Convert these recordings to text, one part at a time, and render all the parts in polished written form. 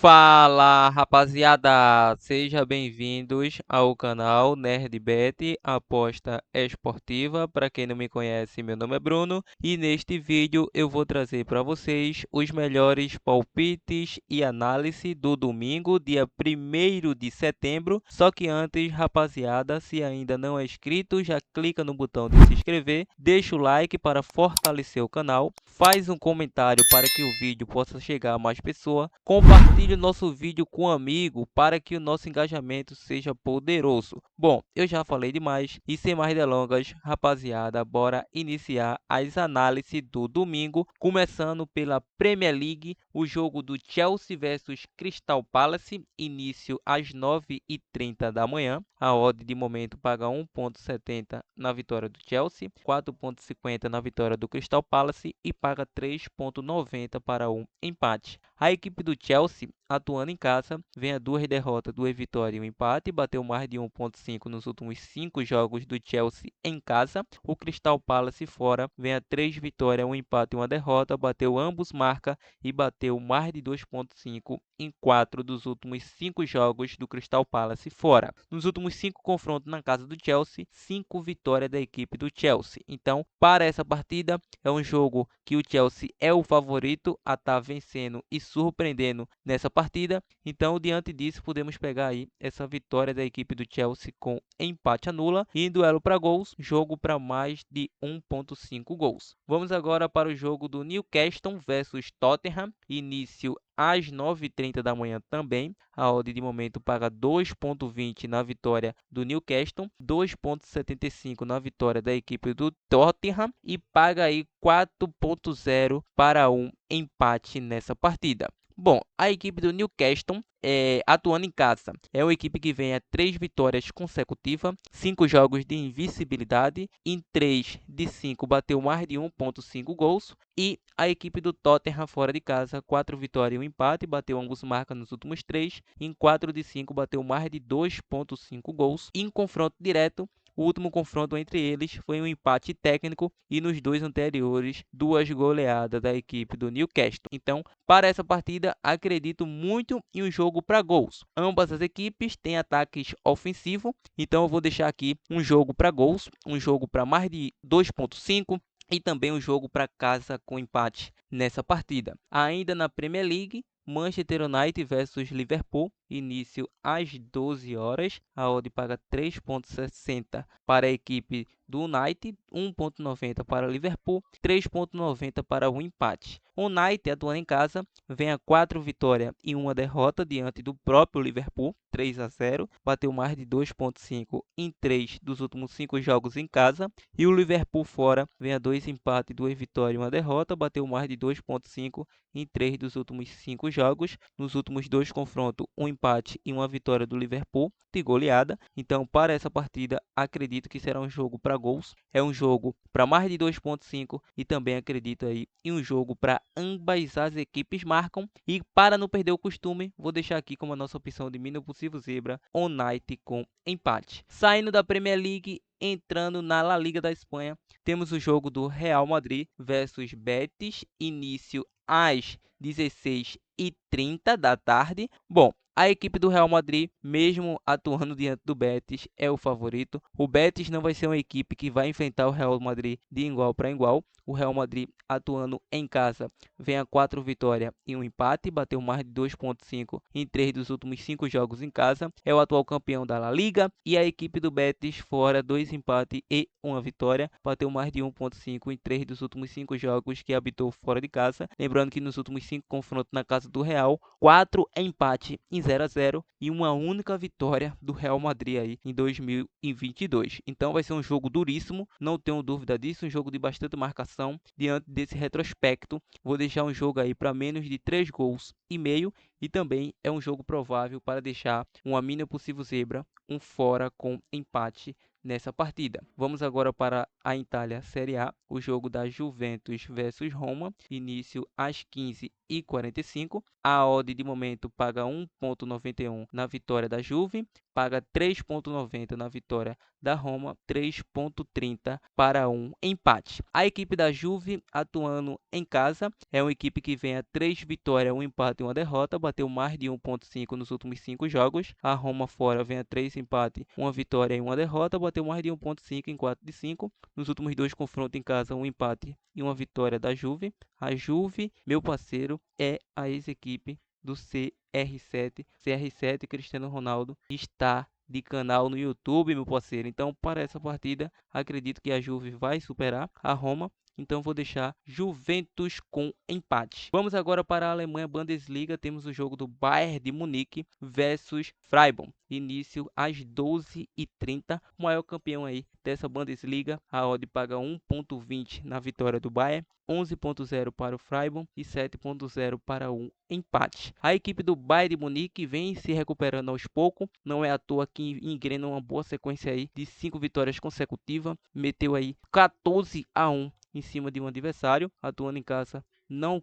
Fala, rapaziada! Sejam bem-vindos ao canal NerdBet, aposta esportiva. Para quem não me conhece, meu nome é Bruno e neste vídeo eu vou trazer para vocês os melhores palpites e análise do domingo, dia 1º de setembro. Só que antes, rapaziada, se ainda não é inscrito, já clica no botão de se inscrever, deixa o like para fortalecer o canal, faz um comentário para que o vídeo possa chegar a mais pessoas, compartilhe o nosso vídeo com um amigo para que o nosso engajamento seja poderoso. Bom, eu já falei demais e sem mais delongas, rapaziada, bora iniciar as análises do domingo, começando pela Premier League, o jogo do Chelsea versus Crystal Palace, início às 9h30 da manhã. A odd de momento paga 1,70 na vitória do Chelsea, 4,50 na vitória do Crystal Palace e paga 3,90 para um empate. A equipe do Chelsea, atuando em casa, vem a 2 derrotas, 2 vitórias e um empate, bateu mais de 1,5 nos últimos 5 jogos do Chelsea em casa. O Crystal Palace fora vem a 3 vitórias, um empate e uma derrota, bateu ambos marca e bateu mais de 2,5 em 4 dos últimos 5 jogos do Crystal Palace fora. Nos últimos 5 confrontos na casa do Chelsea, 5 vitórias da equipe do Chelsea. Então, para essa partida, é um jogo que o Chelsea é o favorito a estar vencendo e surpreendendo nessa partida. Então, diante disso, podemos pegar aí essa vitória da equipe do Chelsea com empate anula e em duelo para gols, jogo para mais de 1,5 gols. Vamos agora para o jogo do Newcastle versus Tottenham, início às 9h30 da manhã também. A odd de momento paga 2,20 na vitória do Newcastle, 2,75 na vitória da equipe do Tottenham e paga aí 4,0 para um empate nessa partida. Bom, a equipe do Newcastle, atuando em casa, é uma equipe que vem a 3 vitórias consecutivas, 5 jogos de invencibilidade, em 3 de 5 bateu mais de 1,5 gols. E a equipe do Tottenham fora de casa, 4 vitórias e um empate, bateu ambos marcas nos últimos 3, em 4 de 5 bateu mais de 2,5 gols. Em confronto direto, o último confronto entre eles foi um empate técnico e nos 2 anteriores, 2 goleadas da equipe do Newcastle. Então, para essa partida, acredito muito em um jogo para gols. Ambas as equipes têm ataques ofensivos, então eu vou deixar aqui um jogo para gols, um jogo para mais de 2,5 e também um jogo para casa com empate nessa partida. Ainda na Premier League, Manchester United versus Liverpool, início às 12 horas. A odd paga 3,60 para a equipe do United, 1,90 para o Liverpool, 3,90 para o empate. O United, atuando em casa, vem a 4 vitórias e uma derrota diante do próprio Liverpool, 3-0, bateu mais de 2,5 em 3 dos últimos 5 jogos em casa. E o Liverpool fora vem a 2 empates, 2 vitórias e uma derrota, bateu mais de 2,5 em 3 dos últimos 5 jogos. Nos últimos 2 confrontos, um empate e uma vitória do Liverpool de goleada. Então, para essa partida, acredito que será um jogo para gols. É um jogo para mais de 2,5 e também acredito aí em um jogo para ambas as equipes marcam. E para não perder o costume, vou deixar aqui como a nossa opção de mínimo possível zebra, on night com empate. Saindo da Premier League, entrando na La Liga da Espanha, temos o jogo do Real Madrid versus Betis, início às 16h30 da tarde. Bom, a equipe do Real Madrid, mesmo atuando diante do Betis, é o favorito. O Betis não vai ser uma equipe que vai enfrentar o Real Madrid de igual para igual. O Real Madrid, atuando em casa, vem a 4 vitórias e um empate, bateu mais de 2,5 em 3 dos últimos 5 jogos em casa. É o atual campeão da La Liga. E a equipe do Betis fora, 2 empates e uma vitória, bateu mais de 1,5 em 3 dos últimos 5 jogos que habitou fora de casa. Lembrando que nos últimos 5 confrontos na casa do Real, 4 empates em 0-0 e uma única vitória do Real Madrid aí em 2022. Então vai ser um jogo duríssimo, não tenho dúvida disso, um jogo de bastante marcação. Diante desse retrospecto, vou deixar um jogo aí para menos de 3 gols e meio e também é um jogo provável para deixar uma mínima possível zebra, um fora com empate nessa partida. Vamos agora para a Itália Série A, o jogo da Juventus versus Roma, início às 15 15,45. A odd de momento paga 1,91 na vitória da Juve, paga 3,90 na vitória da Roma, 3,30 para um empate. A equipe da Juve, atuando em casa, é uma equipe que vem a 3 vitórias, um empate e uma derrota, bateu mais de 1,5 nos últimos 5 jogos. A Roma fora vem a 3 empates, uma vitória e uma derrota, bateu mais de 1,5 em 4 de 5. Nos últimos 2 confrontos em casa, um empate e uma vitória da Juve. A Juve, meu parceiro, é a ex-equipe do CR7. CR7 Cristiano Ronaldo está de canal no YouTube, meu parceiro. Então, para essa partida, acredito que a Juve vai superar a Roma. Então, vou deixar Juventus com empate. Vamos agora para a Alemanha Bundesliga. Temos o jogo do Bayern de Munique versus Freiburg. Início às 12h30. O maior campeão aí dessa Bundesliga. A odd paga 1,20 na vitória do Bayern, 11,0 para o Freiburg e 7,0 para um empate. A equipe do Bayern de Munique vem se recuperando aos poucos. Não é à toa que engrena uma boa sequência aí de 5 vitórias consecutivas. Meteu aí 14-1 em cima de um adversário, atuando em casa. Não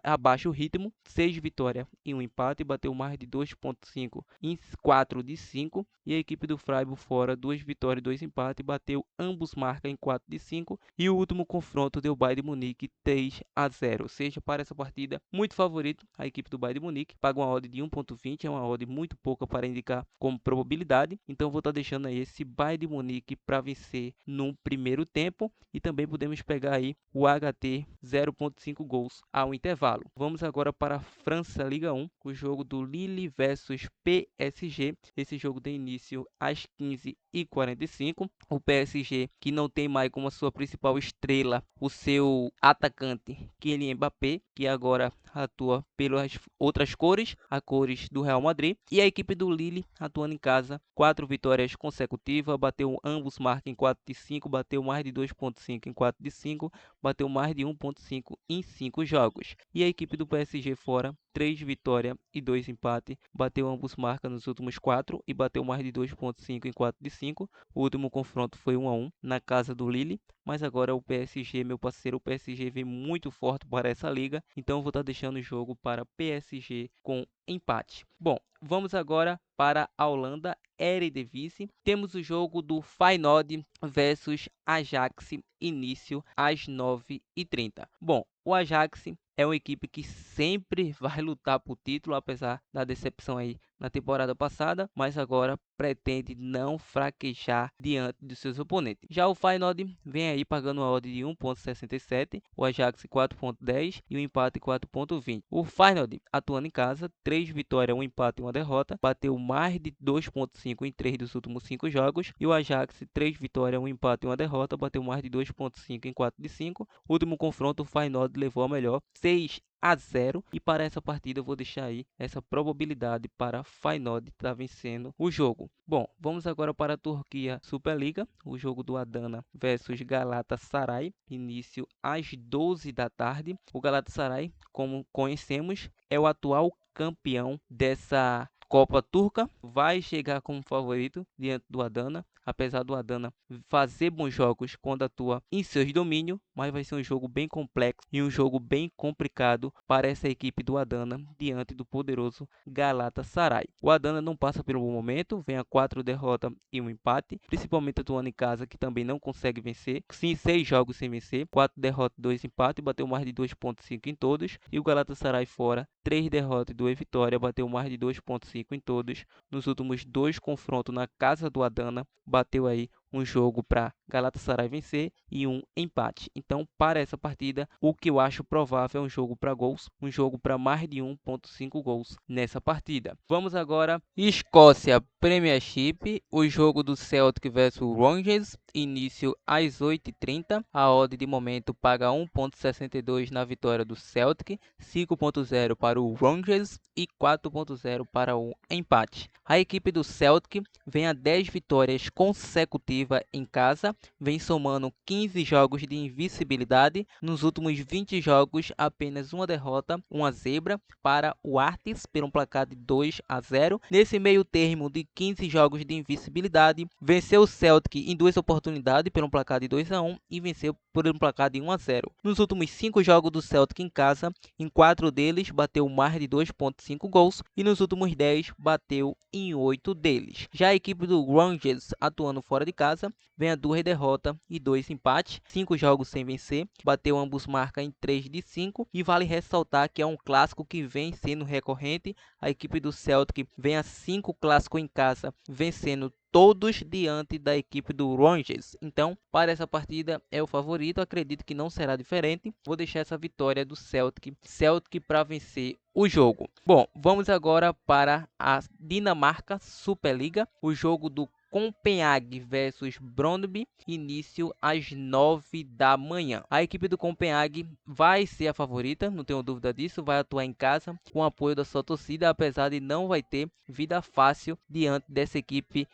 abaixa o ritmo, 6 vitórias e um empate, bateu mais de 2,5 em 4 de 5. E a equipe do Freiburg fora, 2 vitórias e 2 empates, bateu ambos marcas em 4 de 5. E o último confronto deu Bayern de Munique 3-0, ou seja, para essa partida, muito favorito a equipe do Bayern de Munique, paga uma odd de 1,20, é uma odd muito pouca para indicar como probabilidade. Então vou estar deixando aí esse Bayern de Munique para vencer no primeiro tempo, e também podemos pegar aí o HT 0,5 gols ao intervalo. Vamos agora para a França Liga 1, o jogo do Lille versus PSG. Esse jogo tem início às 15h45. O PSG, que não tem mais como a sua principal estrela o seu atacante Kylian Mbappé, que agora atua pelas outras cores, as cores do Real Madrid. E a equipe do Lille, atuando em casa, 4 vitórias consecutivas, bateu ambos marcas em 4 de 5, bateu mais de 2,5 em 4 de 5, bateu mais de 1,5 em 5 jogos. E a equipe do PSG fora, 3 vitórias e 2 empates, bateu ambos marcas nos últimos 4 e bateu mais de 2,5 em 4 de 5. O último confronto foi 1-1 na casa do Lille, mas agora o PSG, meu parceiro, o PSG vem muito forte para essa liga, então vou estar deixando o jogo para PSG com empate. Bom, vamos agora para a Holanda, Eredivisie. Temos o jogo do Feyenoord versus Ajax, início às 9h30. Bom, o Ajax é uma equipe que sempre vai lutar por título, apesar da decepção aí na temporada passada, mas agora pretende não fraquejar diante dos seus oponentes. Já o Feyenoord vem aí pagando uma odd de 1,67, o Ajax 4,10 e o empate 4,20. O Feyenoord, atuando em casa, 3 vitórias, um empate e uma derrota, bateu mais de 2,5 em 3 dos últimos 5 jogos, e o Ajax, 3 vitórias, um empate e uma derrota, bateu mais de 2,5 em 4 de 5. O último confronto, o Feyenoord levou a melhor, 6-0, e para essa partida eu vou deixar aí essa probabilidade para Feyenoord estar vencendo o jogo. Bom, vamos agora para a Turquia Superliga, o jogo do Adana versus Galatasaray, início às 12 da tarde. O Galatasaray, como conhecemos, é o atual campeão dessa Copa Turca, vai chegar como favorito diante do Adana, apesar do Adana fazer bons jogos quando atua em seus domínios, mas vai ser um jogo bem complexo e um jogo bem complicado para essa equipe do Adana diante do poderoso Galatasaray. O Adana não passa pelo bom momento, vem a 4 derrotas e um empate, principalmente atuando em casa, que também não consegue vencer. Sim, 6 jogos sem vencer, 4 derrotas e 2 empates, bateu mais de 2,5 em todos. E o Galatasaray fora, 3 derrotas e 2 vitórias, bateu mais de 2,5 em todos. Nos últimos 2 confrontos na casa do Adana, bateu aí um jogo para Galatasaray vencer e um empate. Então, para essa partida, o que eu acho provável é um jogo para gols, um jogo para mais de 1,5 gols nessa partida. Vamos agora, Escócia Premiership, o jogo do Celtic versus Rangers, início às 8h30. A odd de momento paga 1,62 na vitória do Celtic, 5,0 para o Rangers e 4,0 para o empate. A equipe do Celtic vem a 10 vitórias consecutivas em casa, vem somando 15 jogos de invencibilidade. Nos últimos 20 jogos, apenas uma derrota, uma zebra para o Artis, por um placar de 2-0. Nesse meio termo de 15 jogos de invencibilidade, venceu o Celtic em 2 oportunidades, por um placar de 2-1, e venceu por um placar de 1-0. Nos últimos 5 jogos do Celtic em casa, em 4 deles bateu mais de 2,5 gols e nos últimos 10 bateu em 8 deles. Já a equipe do Rangers, atuando fora de casa, vem a 2 derrotas e 2 empates, 5 jogos sem vencer, bateu ambos marca em 3 de 5 e vale ressaltar que é um clássico que vem sendo recorrente. A equipe do Celtic vem a 5 clássicos em casa, vencendo todos diante da equipe do Rangers. Então, para essa partida é o favorito, acredito que não será diferente. Vou deixar essa vitória do Celtic para vencer o jogo. Bom, vamos agora para a Dinamarca Superliga, o jogo do Copenhague versus Brøndby, início às 9 da manhã. A equipe do Copenhague vai ser a favorita, não tenho dúvida disso, vai atuar em casa com o apoio da sua torcida, apesar de não vai ter vida fácil diante dessa equipe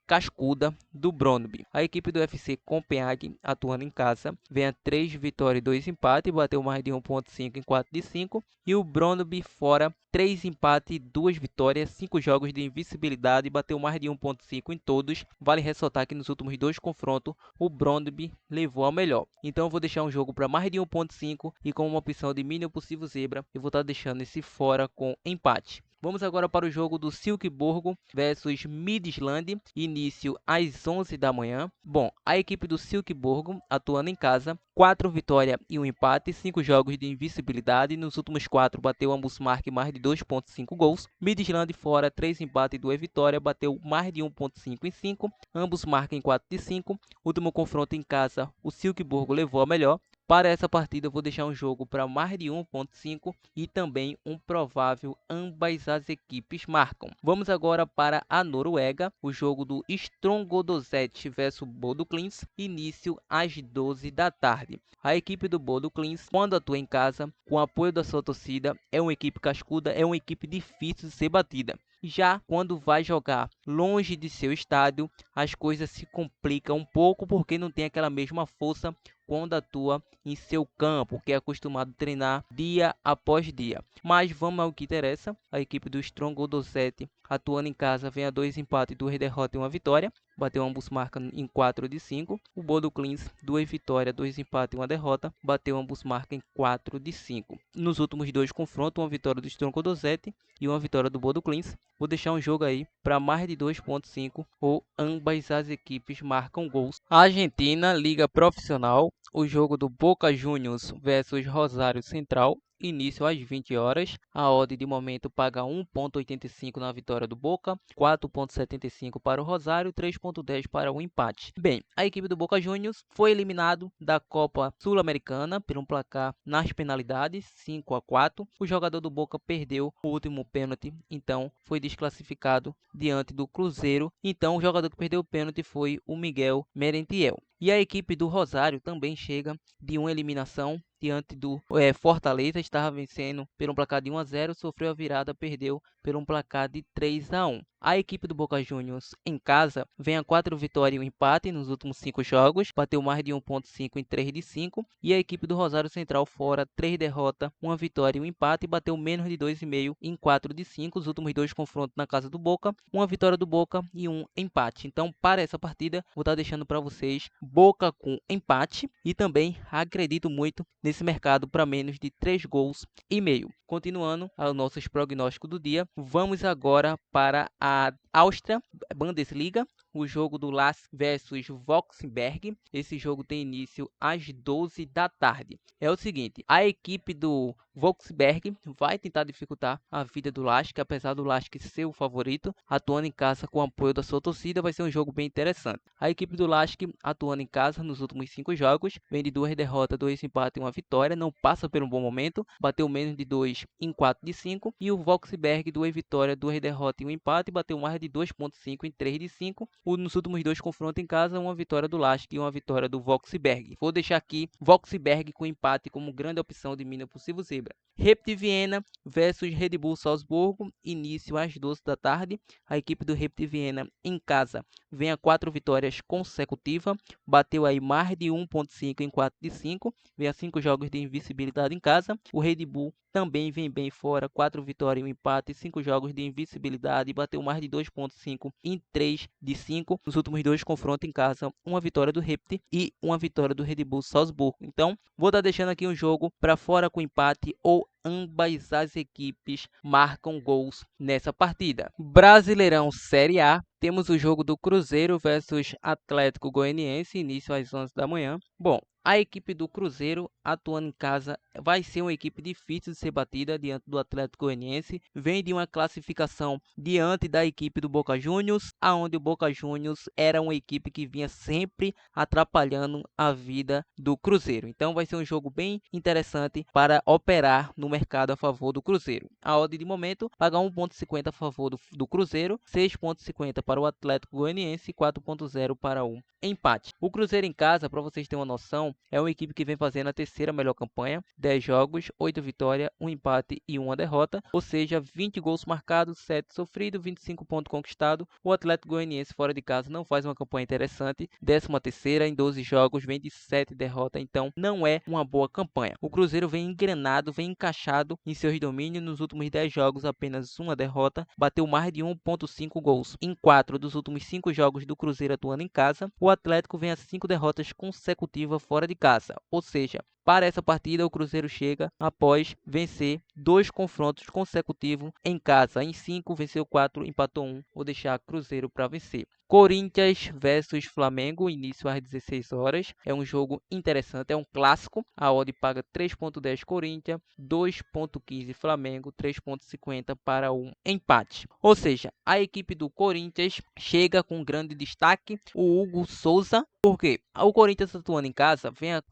cascuda do Brøndby. A equipe do FC Copenhague, atuando em casa, vem a 3 vitórias e 2 empates, bateu mais de 1,5 em 4 de 5. E o Brøndby fora, 3 empates e 2 vitórias, 5 jogos de invencibilidade, bateu mais de 1,5 em todos. Vale ressaltar que nos últimos 2 confrontos, o Brøndby levou ao melhor. Então eu vou deixar um jogo para mais de 1,5 e com uma opção de mínimo possível zebra, eu vou estar deixando esse fora com empate. Vamos agora para o jogo do Silkeborg versus Midtjylland, início às 11 da manhã. Bom, a equipe do Silkeborg, atuando em casa, 4 vitórias e 1 empate, 5 jogos de invencibilidade. Nos últimos 4 bateu ambos marcas mais de 2,5 gols. Midtjylland fora, 3 empates e 2 vitórias, bateu mais de 1,5 em 5. Ambos marcam em 4 de 5. Último confronto em casa, o Silkeborg levou a melhor. Para essa partida eu vou deixar um jogo para mais de 1,5 e também um provável ambas as equipes marcam. Vamos agora para a Noruega, o jogo do Strømsgodset versus Bodø Glimt, início às 12 da tarde. A equipe do Bodø Glimt, quando atua em casa, com o apoio da sua torcida, é uma equipe cascuda, é uma equipe difícil de ser batida. Já quando vai jogar longe de seu estádio, as coisas se complicam um pouco porque não tem aquela mesma força quando atua em seu campo, que é acostumado a treinar dia após dia. Mas vamos ao que interessa. A equipe do Strømsgodset, atuando em casa, vem a 2 empates, 2 derrotas e 1 vitória. Bateu ambos marcas em 4 de 5. O Bodø Glimt, 2 vitórias, 2 empates e 1 derrota. Bateu ambos marcas em 4 de 5. Nos últimos 2 confrontos, 1 vitória do Strømsgodset e 1 vitória do Bodø Glimt. Vou deixar um jogo aí para mais de 2,5 ou ambas as equipes marcam gols. A Argentina, Liga Profissional, o jogo do Boca Juniors versus Rosário Central, início às 20 horas. A odd de momento paga 1,85 na vitória do Boca, 4,75 para o Rosário, 3,10 para o empate. Bem, a equipe do Boca Juniors foi eliminado da Copa Sul-Americana por um placar nas penalidades, 5-4. O jogador do Boca perdeu o último pênalti, então foi desclassificado diante do Cruzeiro. Então o jogador que perdeu o pênalti foi o Miguel Merentiel. E a equipe do Rosário também chega de uma eliminação diante do Fortaleza, estava vencendo por um placar de 1-0, sofreu a virada, perdeu por um placar de 3-1. A equipe do Boca Juniors em casa vem a 4 vitórias e 1 empate nos últimos 5 jogos, bateu mais de 1,5 em 3 de 5. E a equipe do Rosário Central fora, 3 derrotas, 1 vitória e 1 empate, bateu menos de 2,5 em 4 de 5. Os últimos 2 confrontos na casa do Boca, 1 vitória do Boca e 1 empate. Então, para essa partida, vou estar deixando para vocês Boca com empate e também acredito muito nesse mercado para menos de 3 gols e meio. Continuando aos nossos prognósticos do dia, vamos agora para a Áustria Bundesliga, o jogo do LASK versus Wolfsberg. Esse jogo tem início às 12 da tarde. É o seguinte, a equipe do Wolfsberg vai tentar dificultar a vida do LASK, apesar do LASK ser o favorito, atuando em casa com o apoio da sua torcida, vai ser um jogo bem interessante. A equipe do LASK, atuando em casa nos últimos 5 jogos, vem de 2 derrotas, 2 empates e 1 vitória, não passa por um bom momento, bateu menos de 2 em 4 de 5, e o Wolfsberg, 2 vitórias, 2 derrotas e 1 empate, bateu mais de 2,5 em 3 de 5. Nos últimos 2 confrontos em casa, 1 vitória do LASK e 1 vitória do Wolfsberg. Vou deixar aqui Wolfsberg com empate como grande opção de mínimo possível zebra. Rapid Viena versus Red Bull Salzburgo, início às 12 da tarde. A equipe do Rapid Viena em casa vem a 4 vitórias consecutivas, bateu aí mais de 1,5 em 4 de 5, vem a 5 jogos de invencibilidade em casa. O Red Bull também vem bem fora, 4 vitórias e 1 empate, 5 jogos de invencibilidade, bateu mais de 2,5 em 3 de 5. 5 nos últimos 2 confrontos em casa, uma vitória do Rapid e uma vitória do Red Bull Salzburgo. Então, vou estar deixando aqui um jogo para fora com empate ou ambas as equipes marcam gols nessa partida. Brasileirão Série A, temos o jogo do Cruzeiro versus Atlético Goianiense, início às 11 da manhã. Bom, a equipe do Cruzeiro, atuando em casa, vai ser uma equipe difícil de ser batida diante do Atlético Goianiense. Vem de uma classificação diante da equipe do Boca Juniors, aonde o Boca Juniors era uma equipe que vinha sempre atrapalhando a vida do Cruzeiro. Então vai ser um jogo bem interessante para operar no mercado a favor do Cruzeiro. A odd de momento paga 1,50 a favor do Cruzeiro, 6,50 para o Atlético Goianiense e 4,0 para o empate. O Cruzeiro em casa, para vocês terem uma noção, é uma equipe que vem fazendo a terceira melhor campanha, 10 jogos, 8 vitórias, 1 empate e 1 derrota, ou seja, 20 gols marcados, 7 sofridos, 25 pontos conquistados. O Atlético Goianiense fora de casa não faz uma campanha interessante, 13ª em 12 jogos, vem de 7 derrotas, então não é uma boa campanha. O Cruzeiro vem engrenado, vem encaixado em seus domínios, nos últimos 10 jogos apenas uma derrota, bateu mais de 1,5 gols em 4 dos últimos 5 jogos do Cruzeiro atuando em casa. O Atlético vem a 5 derrotas consecutivas fora de casa, ou seja, para essa partida o Cruzeiro chega após vencer 2 confrontos consecutivos em casa. Em 5 venceu 4, empatou 1, vou deixar Cruzeiro para vencer. Corinthians versus Flamengo, início às 16 horas. É um jogo interessante, é um clássico. A odd paga 3,10 Corinthians, 2,15 Flamengo, 3,50 para um empate. Ou seja, a equipe do Corinthians chega com grande destaque, o Hugo Souza. Por quê? O Corinthians atuando em casa vem a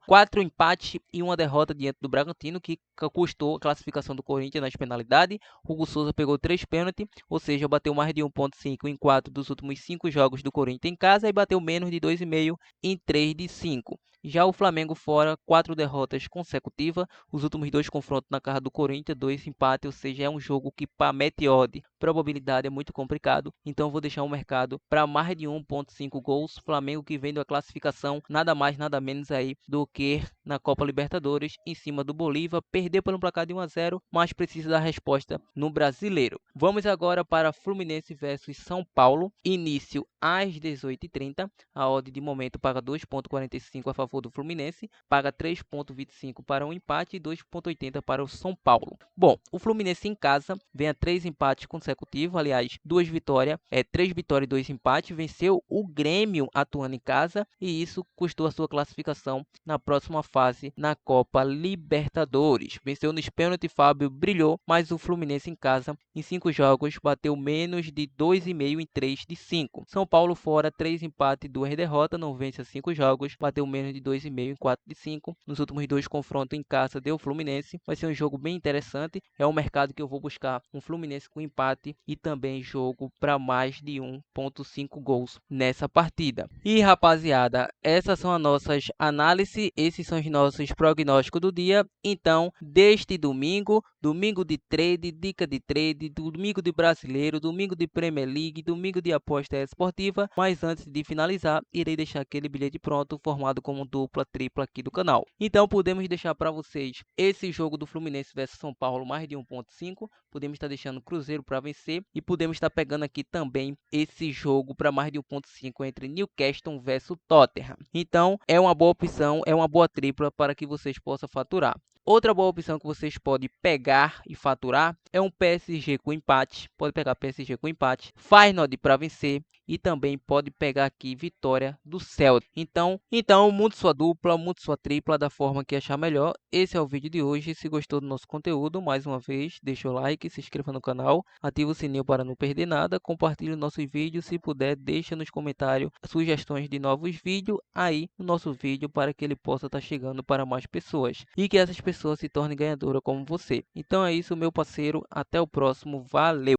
4 empates e uma derrota diante do Bragantino, que custou a classificação do Corinthians nas penalidades. Hugo Souza pegou 3 pênaltis, ou seja, bateu mais de 1,5 em 4 dos últimos 5 jogos do Corinthians em casa e bateu menos de 2,5 em 3 de 5. Já o Flamengo fora, 4 derrotas consecutivas, os últimos 2 confrontos na casa do Corinthians, 2 empates, ou seja, é um jogo que para mete odd, probabilidade é muito complicado, então vou deixar o mercado para mais de 1,5 gols. Flamengo que vem da classificação nada mais nada menos aí do que na Copa Libertadores, em cima do Bolívar, perdeu por um placar de 1-0, mas precisa da resposta no Brasileiro. Vamos agora para Fluminense versus São Paulo, início às 18h30, a odd de momento paga 2,45 a favor do Fluminense, paga 3,25 para um empate e 2,80 para o São Paulo. Bom, o Fluminense em casa vem a 3 empates consecutivos, aliás, 2 vitórias, 3 vitórias e 2 empates, venceu o Grêmio atuando em casa e isso custou a sua classificação na próxima fase na Copa Libertadores. Venceu nos pênaltis, Fábio brilhou, mas o Fluminense em casa, em 5 jogos, bateu menos de 2,5 em 3 de 5. São Paulo fora, 3 empates e 2 derrotas, não vence a 5 jogos, bateu menos de 2,5 em 4 de 5. Nos últimos 2 confrontos em casa deu Fluminense. Vai ser um jogo bem interessante. É um mercado que eu vou buscar um Fluminense com empate e também jogo para mais de 1,5 gols nessa partida. E rapaziada, essas são as nossas análises, esses são os nossos prognósticos do dia. Então, deste domingo, domingo de trade, dica de trade, domingo de brasileiro, domingo de Premier League, domingo de aposta esportiva. Mas antes de finalizar, irei deixar aquele bilhete pronto, formado como dupla, tripla aqui do canal. Então, podemos deixar para vocês esse jogo do Fluminense versus São Paulo, mais de 1,5. Podemos estar deixando Cruzeiro para vencer e podemos estar pegando aqui também esse jogo para mais de 1,5 entre Newcastle versus Tottenham. Então, é uma boa opção, é uma boa tripla para que vocês possam faturar. Outra boa opção que vocês podem pegar e faturar é um PSG com empate. Pode pegar PSG com empate, Feyenoord para vencer e também pode pegar aqui vitória do Celtic. Então, monte sua dupla, monte sua tripla da forma que achar melhor. Esse é o vídeo de hoje. Se gostou do nosso conteúdo, mais uma vez, deixa o like, se inscreva no canal, ativa o sininho para não perder nada, compartilhe o nosso vídeo, se puder, deixa nos comentários sugestões de novos vídeos aí no nosso vídeo para que ele possa estar chegando para mais pessoas e que essas pessoas se tornem ganhadoras como você. Então é isso, meu parceiro, até o próximo, valeu!